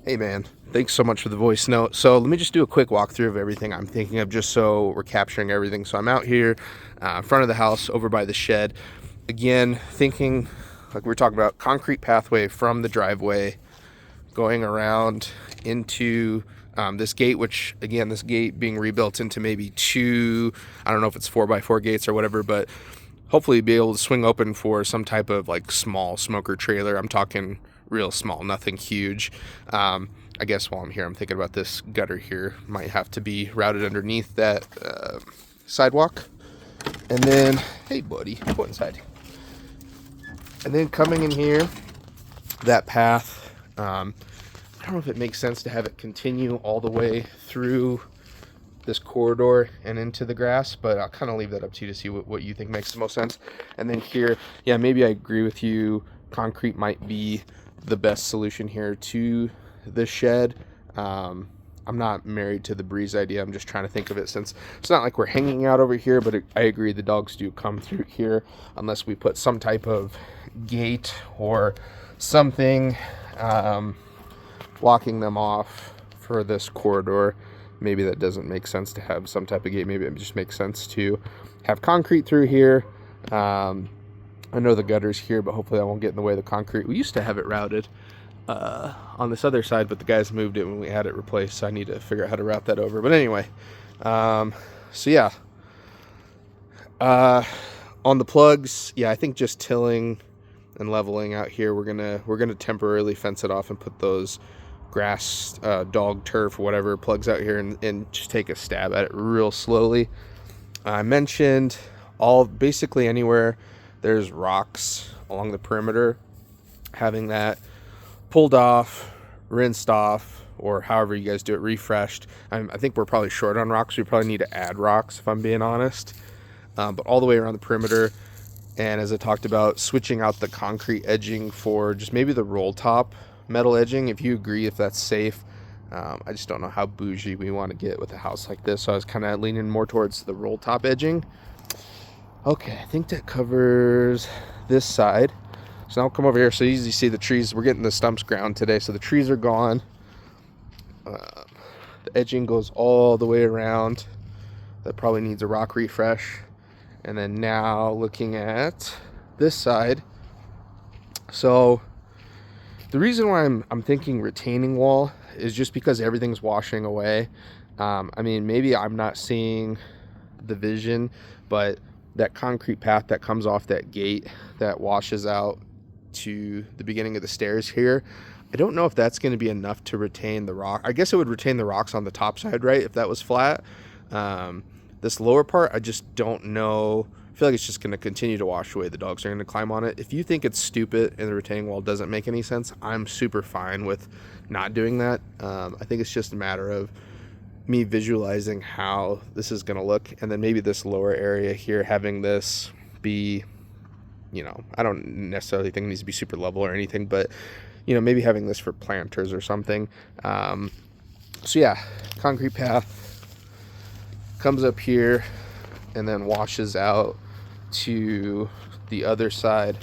Hey man, thanks so much for the voice note. So let me just do a quick walkthrough of everything I'm thinking of, just so we're capturing everything. So I'm out here in front of the house over by the shed. Again, thinking like we were talking about, concrete pathway from the driveway going around into this gate, which again, this gate being rebuilt into maybe two, I don't know if it's 4x4 gates or whatever, but hopefully be able to swing open for some type of like small smoker trailer. I'm talking real small, nothing huge. I guess while I'm here, I'm thinking about this gutter here. Might have to be routed underneath that sidewalk. And then, hey buddy, go inside. And then coming in here, that path, I don't know if it makes sense to have it continue all the way through this corridor and into the grass, but I'll kind of leave that up to you to see what you think makes the most sense. And then here, yeah, maybe I agree with you. Concrete might be the best solution here to the shed. I'm not married to the breeze idea. I'm just trying to think of it, since it's not like we're hanging out over here, but I agree the dogs do come through here unless we put some type of gate or something blocking them off for this corridor. Maybe that doesn't make sense to have some type of gate. Maybe it just makes sense to have concrete through here. I know the gutter's here, but hopefully that won't get in the way of the concrete. We used to have it routed on this other side, but the guys moved it when we had it replaced, so I need to figure out how to route that over. But anyway, so yeah. On the plugs, yeah, I think just tilling and leveling out here, we're gonna temporarily fence it off and put those grass, dog turf, whatever, plugs out here, and just take a stab at it real slowly. I mentioned basically anywhere there's rocks along the perimeter, having that pulled off, rinsed off, or however you guys do it, refreshed. I think we're probably short on rocks. We probably need to add rocks, if I'm being honest. But all the way around the perimeter, and as I talked about, switching out the concrete edging for just maybe the roll top metal edging, if you agree, if that's safe. I just don't know how bougie we want to get with a house like this, so I was kind of leaning more towards the roll top edging. Okay, I think that covers this side. So now I'll come over here so you easily see the trees. We're getting the stumps ground today, so the trees are gone. The edging goes all the way around. That probably needs a rock refresh. And then now looking at this side. So the reason why I'm thinking retaining wall is just because everything's washing away. I mean, maybe I'm not seeing the vision, but that concrete path that comes off that gate that washes out to the beginning of the stairs here, I don't know if that's going to be enough to retain the rock. I guess it would retain the rocks on the top side, right, if that was flat. This lower part, I just don't know. I feel like it's just going to continue to wash away. The dogs are going to climb on it. If you think it's stupid and the retaining wall doesn't make any sense, I'm super fine with not doing that. I think it's just a matter of me visualizing how this is going to look, and then maybe this lower area here, having this be, I don't necessarily think it needs to be super level or anything, but maybe having this for planters or something. So yeah, concrete path comes up here and then washes out to the other side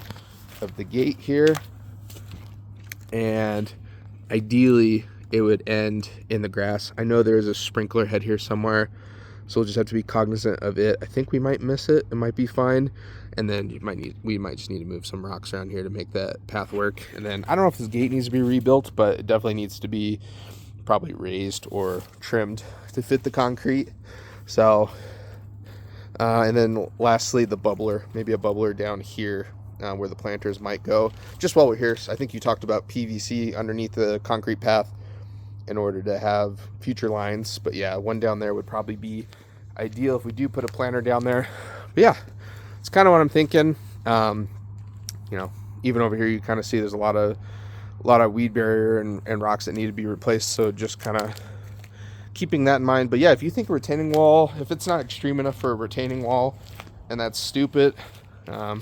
of the gate here, and ideally it would end in the grass. I know there's a sprinkler head here somewhere, so we'll just have to be cognizant of it. I think we might miss it. It might be fine. And then we might just need to move some rocks around here to make that path work. And then I don't know if this gate needs to be rebuilt, but it definitely needs to be probably raised or trimmed to fit the concrete. So, and then lastly, the bubbler, maybe a bubbler down here where the planters might go. Just while we're here, I think you talked about PVC underneath the concrete path in order to have future lines. But yeah, one down there would probably be ideal if we do put a planter down there. But yeah, it's kind of what I'm thinking. Even over here, you kind of see there's a lot of weed barrier and rocks that need to be replaced. So just kind of keeping that in mind. But yeah, if you think a retaining wall, if it's not extreme enough for a retaining wall and that's stupid, I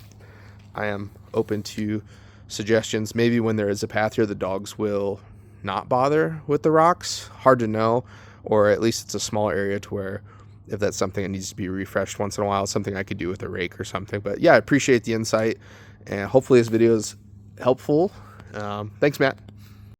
am open to suggestions. Maybe when there is a path here, the dogs will not bother with the rocks. Hard to know, or at least it's a small area to where if that's something that needs to be refreshed once in a while, something I could do with a rake or something. But yeah, I appreciate the insight, and hopefully this video is helpful. Thanks, Matt.